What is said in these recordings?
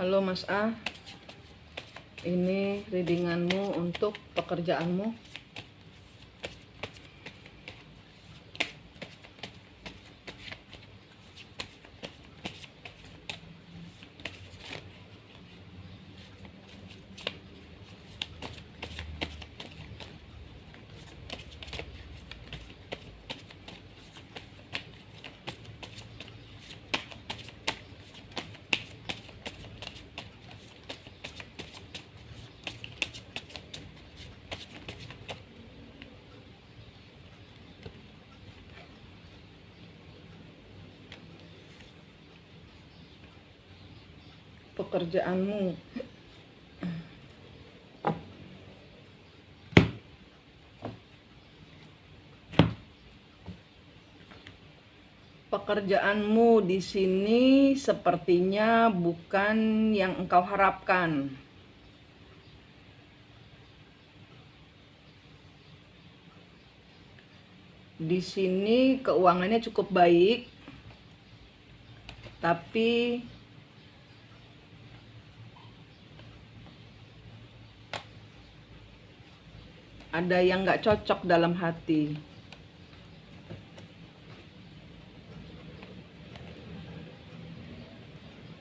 Halo Mas A, ini readinganmu untuk pekerjaanmu. Pekerjaanmu. Pekerjaanmu di sini sepertinya bukan yang engkau harapkan. Di sini keuangannya cukup baik, tapi ada yang nggak cocok dalam hati.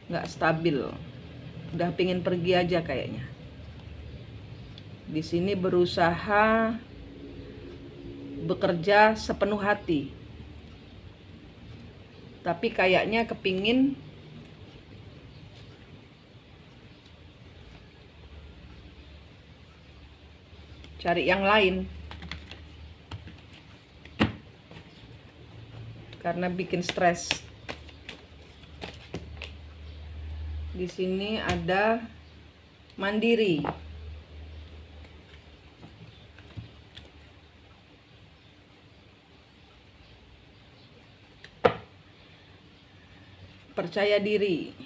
Nggak stabil. Udah pingin pergi aja kayaknya. Di sini berusaha bekerja sepenuh hati, tapi kayaknya kepingin cari yang lain karena bikin stres. Di sini ada mandiri. Percaya diri.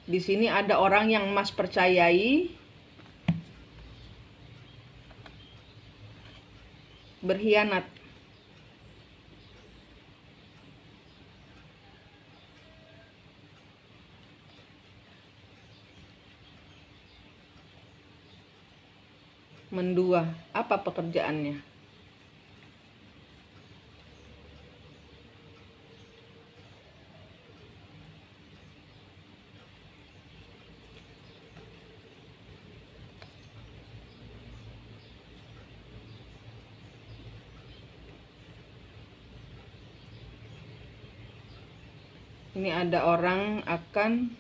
Di sini ada orang yang Mas percayai, berkhianat. Mendua, apa pekerjaannya? Ini ada orang akan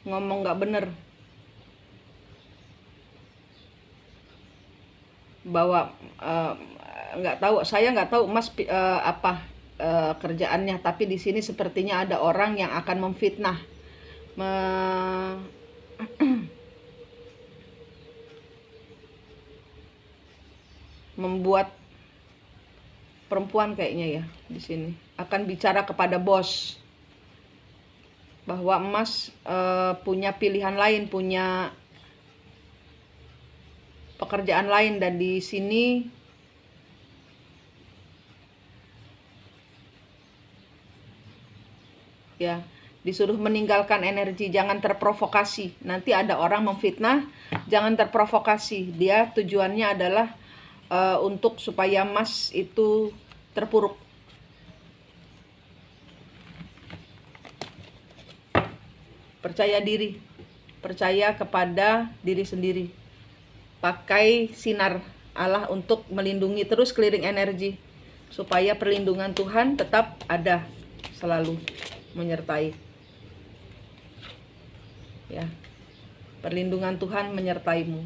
ngomong nggak bener, bahwa nggak tahu, saya nggak tahu Mas apa kerjaannya, tapi di sini sepertinya ada orang yang akan memfitnah, membuat perempuan kayaknya ya, di sini akan bicara kepada bos bahwa Mas punya pilihan lain, punya pekerjaan lain, dan di sini ya disuruh meninggalkan energi, jangan terprovokasi. Nanti ada orang memfitnah, jangan terprovokasi. Dia tujuannya adalah untuk supaya Mas itu terpuruk. Percaya diri, percaya kepada diri sendiri. Pakai sinar Allah untuk melindungi, terus clearing energi, supaya perlindungan Tuhan tetap ada, selalu menyertai. Ya, perlindungan Tuhan menyertaimu.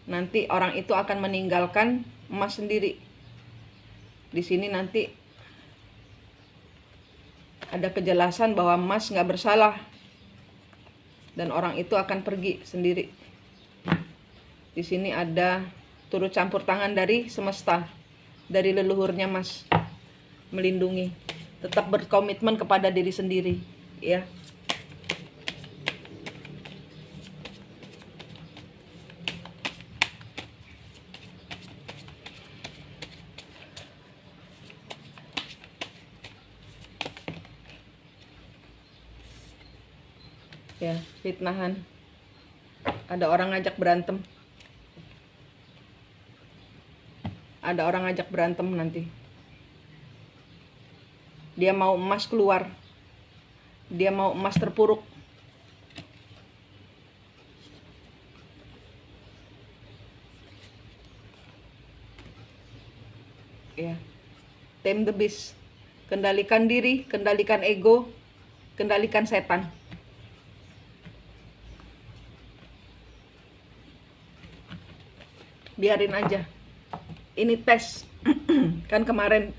Nanti orang itu akan meninggalkan Mas sendiri. Di sini nanti ada kejelasan bahwa Mas nggak bersalah, dan orang itu akan pergi sendiri. Di sini ada turut campur tangan dari semesta, dari leluhurnya Mas, melindungi. Tetap berkomitmen kepada diri sendiri, ya. Ya, fitnahan. Ada orang ngajak berantem. Ada orang ngajak berantem nanti. Dia mau emas keluar. Dia mau emas terpuruk. Ya. Tame the beast. Kendalikan diri, kendalikan ego, kendalikan setan. Biarin aja. Ini tes. kan kemarin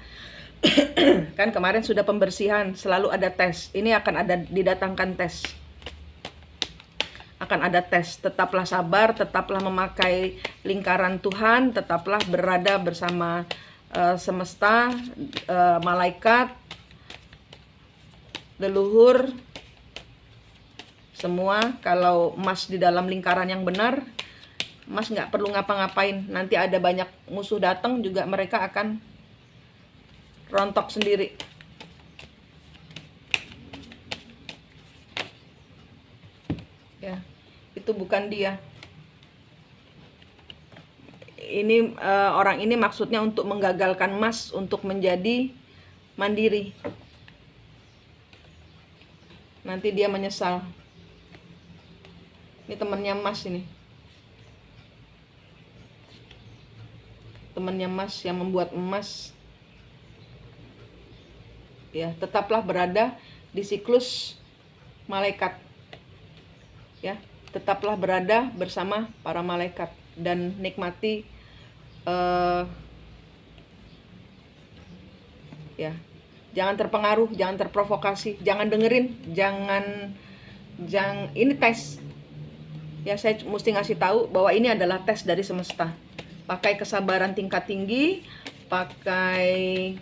sudah pembersihan, selalu ada tes. Ini akan ada didatangkan tes. Akan ada tes. Tetaplah sabar, tetaplah memakai lingkaran Tuhan, tetaplah berada bersama semesta, malaikat, leluhur, semua. Kalau emas di dalam lingkaran yang benar, Mas nggak perlu ngapa-ngapain. Nanti ada banyak musuh datang juga, mereka akan rontok sendiri. Ya, itu bukan dia. Ini orang ini maksudnya untuk menggagalkan Mas untuk menjadi mandiri. Nanti dia menyesal. Ini temannya Mas ini. Temannya Mas yang membuat emas. Ya, tetaplah berada di siklus malaikat. Ya, tetaplah berada bersama para malaikat dan nikmati ya. Jangan terpengaruh, jangan terprovokasi, jangan dengerin, jangan ini tes. Ya, saya mesti ngasih tahu bahwa ini adalah tes dari semesta. Pakai kesabaran tingkat tinggi, pakai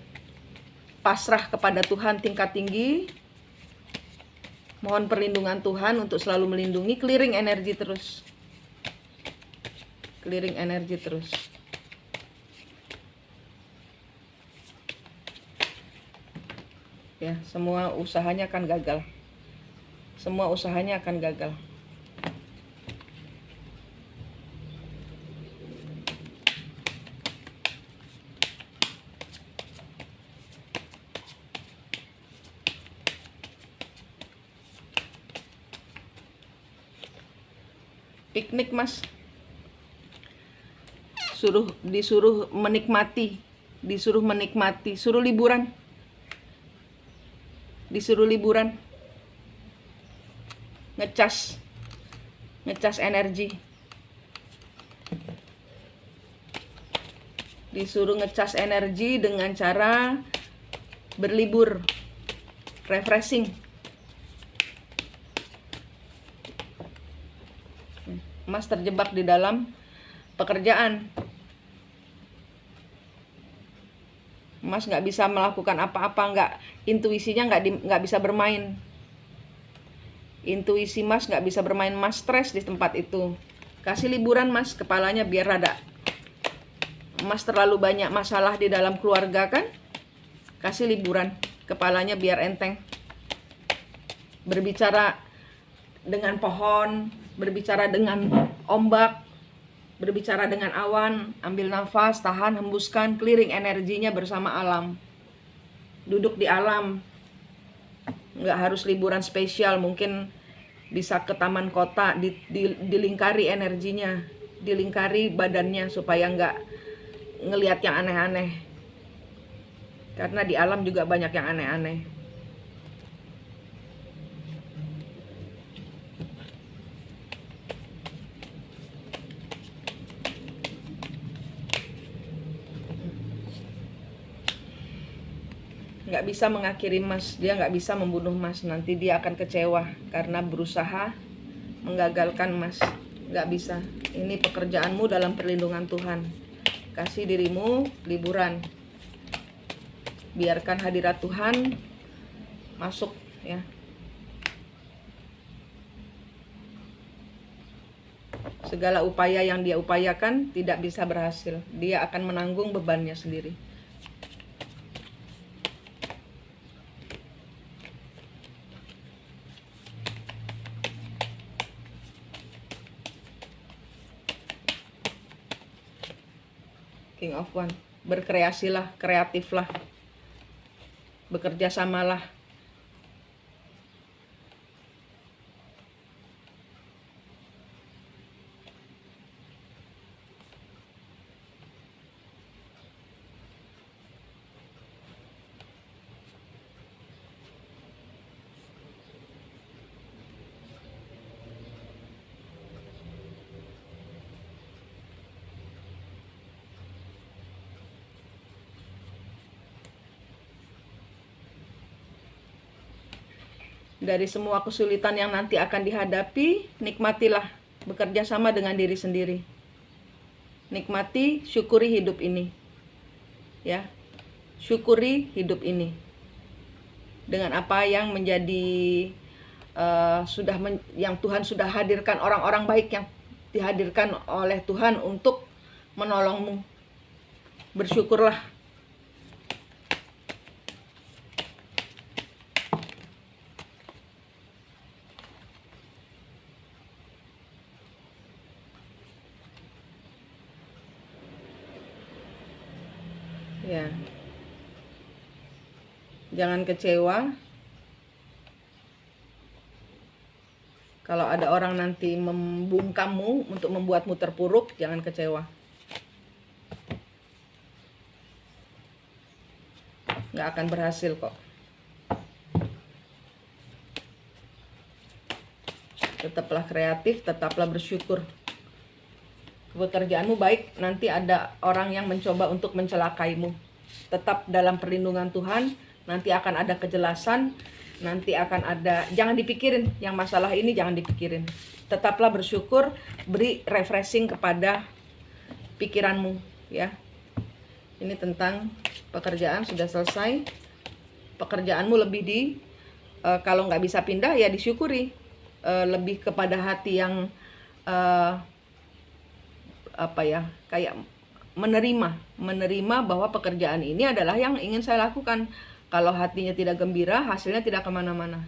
pasrah kepada Tuhan tingkat tinggi. Mohon perlindungan Tuhan untuk selalu melindungi, clearing energi terus. Clearing energi terus. Ya, semua usahanya akan gagal. Semua usahanya akan gagal. Piknik Mas, disuruh menikmati, suruh liburan, disuruh liburan, ngecas energi, disuruh ngecas energi dengan cara berlibur, refreshing. Mas terjebak di dalam pekerjaan. Mas nggak bisa melakukan apa-apa, intuisinya nggak bisa bermain. Intuisi Mas nggak bisa bermain, Mas stres di tempat itu. Kasih liburan Mas, kepalanya biar rada. Mas terlalu banyak masalah di dalam keluarga kan? Kasih liburan, kepalanya biar enteng. Berbicara dengan pohon, berbicara dengan ombak, berbicara dengan awan, ambil nafas, tahan, hembuskan, clearing energinya bersama alam. Duduk di alam, nggak harus liburan spesial, mungkin bisa ke taman kota, dilingkari energinya, dilingkari badannya supaya nggak ngelihat yang aneh-aneh. Karena di alam juga banyak yang aneh-aneh. Nggak bisa mengakhiri Mas, dia nggak bisa membunuh Mas, nanti dia akan kecewa karena berusaha menggagalkan Mas. Nggak bisa. Ini pekerjaanmu dalam perlindungan Tuhan. Kasih dirimu liburan, biarkan hadirat Tuhan masuk ya. Segala upaya yang dia upayakan tidak bisa berhasil, dia akan menanggung bebannya sendiri. King of Wands. Berkreasilah, kreatiflah, bekerja samalah. Dari semua kesulitan yang nanti akan dihadapi, nikmatilah bekerja sama dengan diri sendiri. Nikmati, syukuri hidup ini. Ya. Syukuri hidup ini. Dengan apa yang menjadi yang Tuhan sudah hadirkan, orang-orang baik yang dihadirkan oleh Tuhan untuk menolongmu. Bersyukurlah. Ya. Jangan kecewa. Kalau ada orang nanti membungkammu untuk membuatmu terpuruk, jangan kecewa. Nggak akan berhasil kok. Tetaplah kreatif, tetaplah bersyukur. Pekerjaanmu baik, nanti ada orang yang mencoba untuk mencelakaimu. Tetap dalam perlindungan Tuhan, nanti akan ada kejelasan, nanti akan ada, jangan dipikirin yang masalah ini, jangan dipikirin. Tetaplah bersyukur, beri refreshing kepada pikiranmu, ya. Ini tentang pekerjaan sudah selesai. Pekerjaanmu lebih kalau nggak bisa pindah ya disyukuri, lebih kepada hati yang kayak menerima bahwa pekerjaan ini adalah yang ingin saya lakukan. Kalau hatinya tidak gembira, hasilnya tidak kemana-mana.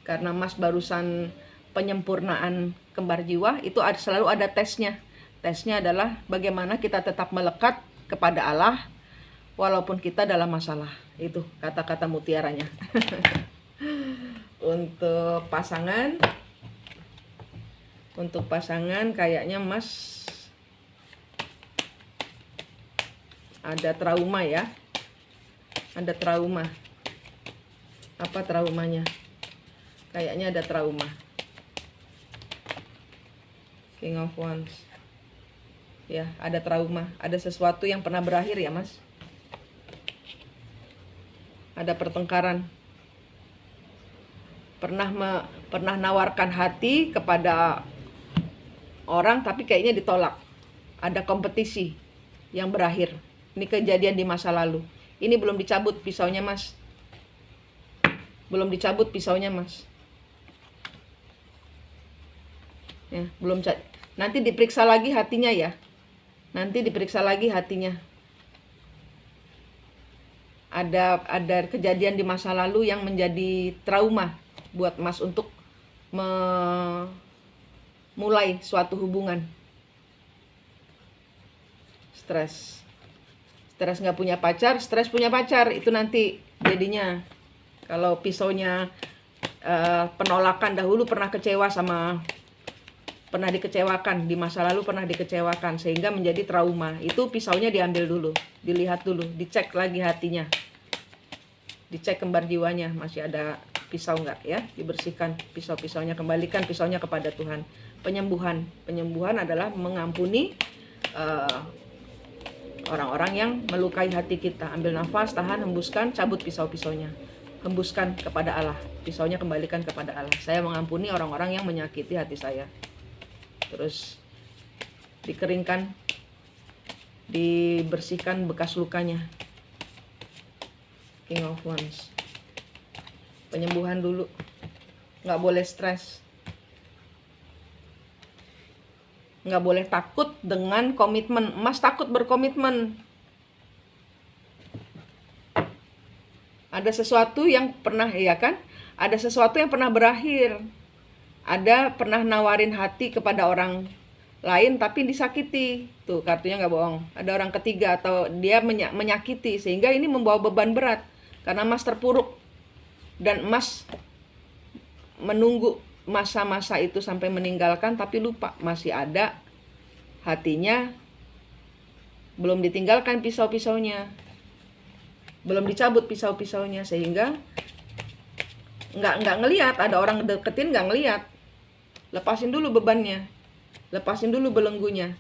Karena Mas barusan penyempurnaan kembar jiwa, itu selalu ada tesnya. Tesnya adalah bagaimana kita tetap melekat kepada Allah walaupun kita dalam masalah. Itu kata-kata mutiaranya. Untuk pasangan kayaknya Mas ada trauma ya. Ada trauma. Apa traumanya? Kayaknya ada trauma. King of Wands. Ya, ada trauma. Ada sesuatu yang pernah berakhir ya, Mas. Ada pertengkaran. Pernah nawarkan hati kepada orang tapi kayaknya ditolak. Ada kompetisi yang berakhir. Ini kejadian di masa lalu. Ini belum dicabut pisaunya, Mas. Belum dicabut pisaunya, Mas. Ya, belum. Nanti diperiksa lagi hatinya ya. Nanti diperiksa lagi hatinya. Ada kejadian di masa lalu yang menjadi trauma buat Mas untuk memulai suatu hubungan. Stres nggak punya pacar, stres punya pacar, itu nanti jadinya. Kalau pisaunya penolakan, dahulu pernah dikecewakan di masa lalu, pernah dikecewakan sehingga menjadi trauma. Itu pisaunya diambil dulu, dilihat dulu, dicek lagi hatinya, dicek kembar jiwanya masih ada pisau nggak ya, dibersihkan pisaunya, kembalikan pisaunya kepada Tuhan. Penyembuhan adalah mengampuni orang-orang yang melukai hati kita. Ambil nafas, tahan, hembuskan, cabut pisaunya. Hembuskan kepada Allah. Pisaunya kembalikan kepada Allah. Saya mengampuni orang-orang yang menyakiti hati saya. Terus dikeringkan, dibersihkan bekas lukanya. King of Wands. Penyembuhan dulu. Nggak boleh stres. Nggak boleh takut dengan komitmen. Mas takut berkomitmen. Ada sesuatu yang pernah, ya kan? Ada sesuatu yang pernah berakhir. Ada pernah nawarin hati kepada orang lain tapi disakiti. Tuh, kartunya nggak bohong. Ada orang ketiga atau dia menyakiti, sehingga ini membawa beban berat karena Mas terpuruk dan Mas menunggu masa-masa itu sampai meninggalkan, tapi lupa masih ada hatinya, belum ditinggalkan pisau-pisaunya, belum dicabut pisau-pisaunya, sehingga nggak ngelihat ada orang deketin, nggak ngelihat. Lepasin dulu bebannya, lepasin dulu belenggunya,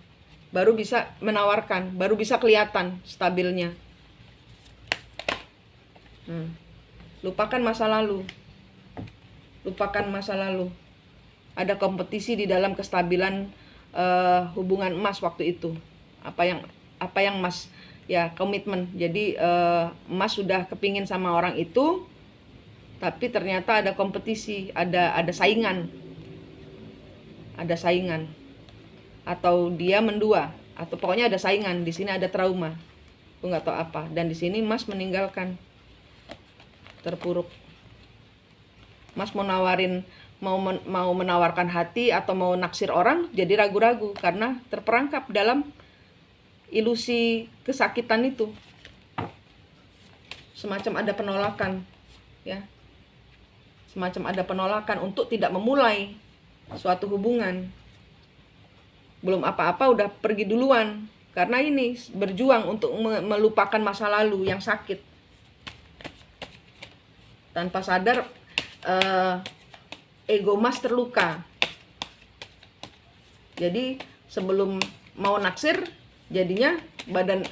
baru bisa menawarkan, baru bisa kelihatan stabilnya. Lupakan masa lalu, lupakan masa lalu. Ada kompetisi di dalam kestabilan hubungan Mas waktu itu. Apa yang Mas, ya, komitmen. Jadi Mas sudah kepingin sama orang itu, tapi ternyata ada kompetisi, ada saingan. Ada saingan. Atau dia mendua, atau pokoknya ada saingan. Di sini ada trauma. Aku nggak tahu apa. Dan di sini Mas meninggalkan, terpuruk. Mas mau menawarkan hati atau mau naksir orang, jadi ragu-ragu karena terperangkap dalam ilusi kesakitan itu. Semacam ada penolakan, ya. Semacam ada penolakan untuk tidak memulai suatu hubungan. Belum apa-apa udah pergi duluan, karena ini berjuang untuk melupakan masa lalu yang sakit. Tanpa sadar ego Mas terluka. Jadi sebelum mau naksir, jadinya badan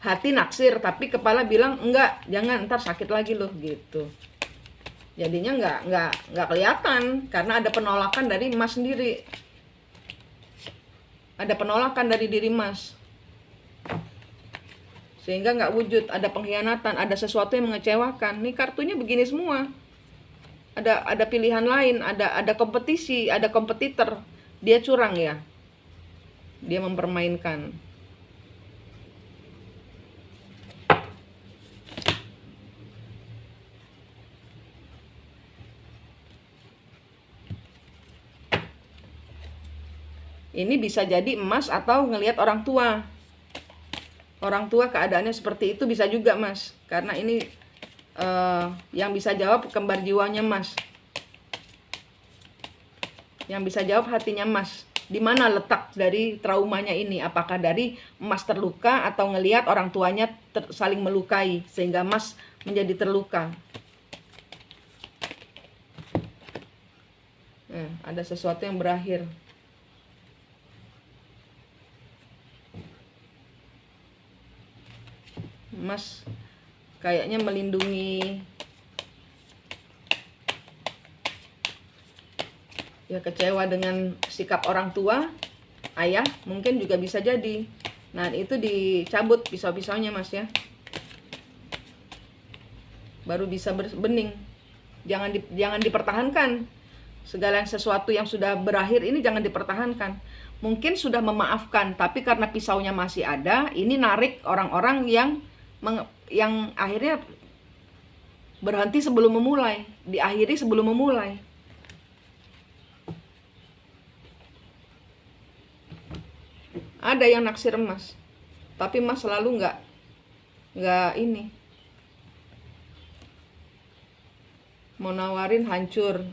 hati naksir, tapi kepala bilang enggak, jangan, ntar sakit lagi loh, gitu. Jadinya nggak kelihatan karena ada penolakan dari Mas sendiri. Ada penolakan dari diri Mas, sehingga nggak wujud. Ada pengkhianatan, ada sesuatu yang mengecewakan. Nih kartunya begini semua. Ada pilihan lain, ada kompetisi, ada kompetitor. Dia curang, ya. Dia mempermainkan. Ini bisa jadi Mas atau ngelihat orang tua. Orang tua keadaannya seperti itu bisa juga, Mas. Karena ini yang bisa jawab kembar jiwanya Mas. Yang bisa jawab hatinya Mas. Di mana letak dari traumanya ini? Apakah dari Mas terluka atau ngelihat orang tuanya saling melukai sehingga Mas menjadi terluka? Ada sesuatu yang berakhir. Mas kayaknya melindungi, ya, kecewa dengan sikap orang tua, ayah, mungkin juga bisa jadi. Nah, itu dicabut pisau-pisaunya, Mas, ya. Baru bisa bening. Jangan dipertahankan. Segala sesuatu yang sudah berakhir ini jangan dipertahankan. Mungkin sudah memaafkan, tapi karena pisaunya masih ada, ini narik orang-orang yang akhirnya berhenti sebelum memulai, diakhiri sebelum memulai. Ada yang naksir Mas, tapi Mas selalu nggak ini, mau nawarin hancur,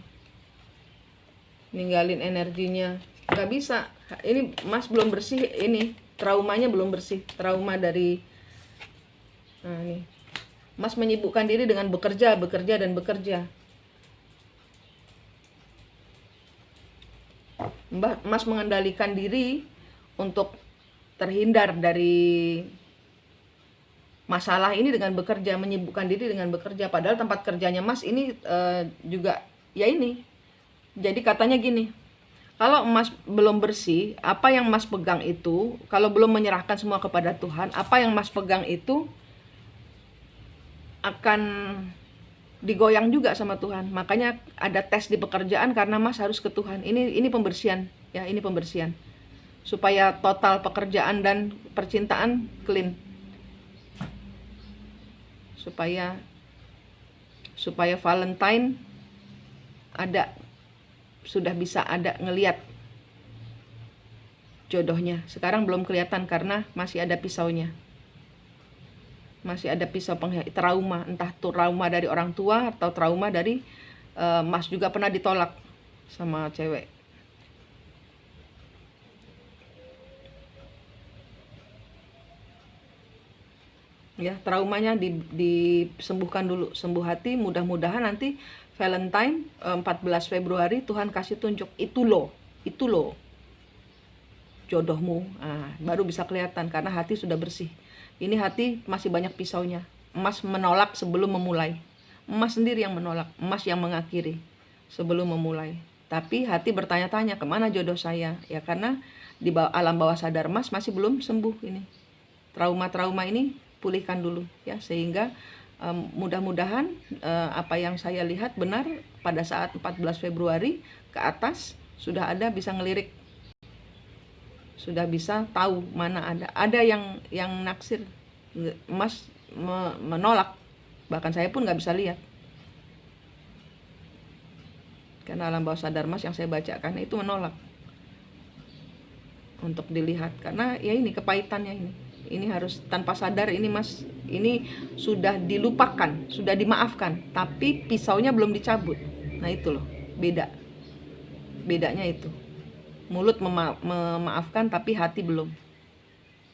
ninggalin energinya, nggak bisa. Ini Mas belum bersih, ini traumanya belum bersih, trauma dari. Nah, ini Mas menyibukkan diri dengan bekerja dan bekerja. Mas mengendalikan diri untuk terhindar dari masalah ini dengan bekerja, menyibukkan diri dengan bekerja. Padahal tempat kerjanya Mas ini juga, ya, ini. Jadi katanya gini, kalau Mas belum bersih, apa yang Mas pegang itu, kalau belum menyerahkan semua kepada Tuhan, apa yang Mas pegang itu akan digoyang juga sama Tuhan. Makanya ada tes di pekerjaan karena Mas harus ke Tuhan. Ini pembersihan, ya, ini pembersihan. Supaya total pekerjaan dan percintaan clean. Supaya Valentine sudah bisa ada ngeliat jodohnya. Sekarang belum kelihatan karena masih ada pisaunya. Masih ada pisau trauma, entah trauma dari orang tua atau trauma dari Mas juga pernah ditolak sama cewek. Ya, traumanya disembuhkan dulu, sembuh hati. Mudah-mudahan nanti Valentine 14 Februari Tuhan kasih tunjuk, itu loh jodohmu. Nah, baru bisa kelihatan karena hati sudah bersih. Ini hati masih banyak pisaunya. Mas menolak sebelum memulai. Mas sendiri yang menolak, Mas yang mengakhiri sebelum memulai. Tapi hati bertanya-tanya, kemana jodoh saya? Ya karena di alam bawah sadar Mas masih belum sembuh ini. Trauma-trauma ini pulihkan dulu ya, sehingga mudah-mudahan apa yang saya lihat benar. Pada saat 14 Februari ke atas sudah ada bisa ngelirik, sudah bisa tahu mana ada yang naksir. Mas menolak, bahkan saya pun nggak bisa lihat karena alam bawah sadar Mas yang saya bacakan itu menolak untuk dilihat, karena ya ini kepahitannya ini harus tanpa sadar. Ini Mas, ini sudah dilupakan, sudah dimaafkan, tapi pisaunya belum dicabut. Nah itu loh bedanya itu. Mulut memaafkan tapi hati belum,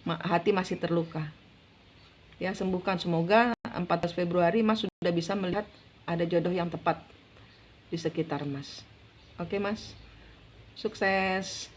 hati masih terluka. Ya, sembuhkan. Semoga 14 Februari Mas sudah bisa melihat ada jodoh yang tepat di sekitar Mas. Oke Mas, sukses.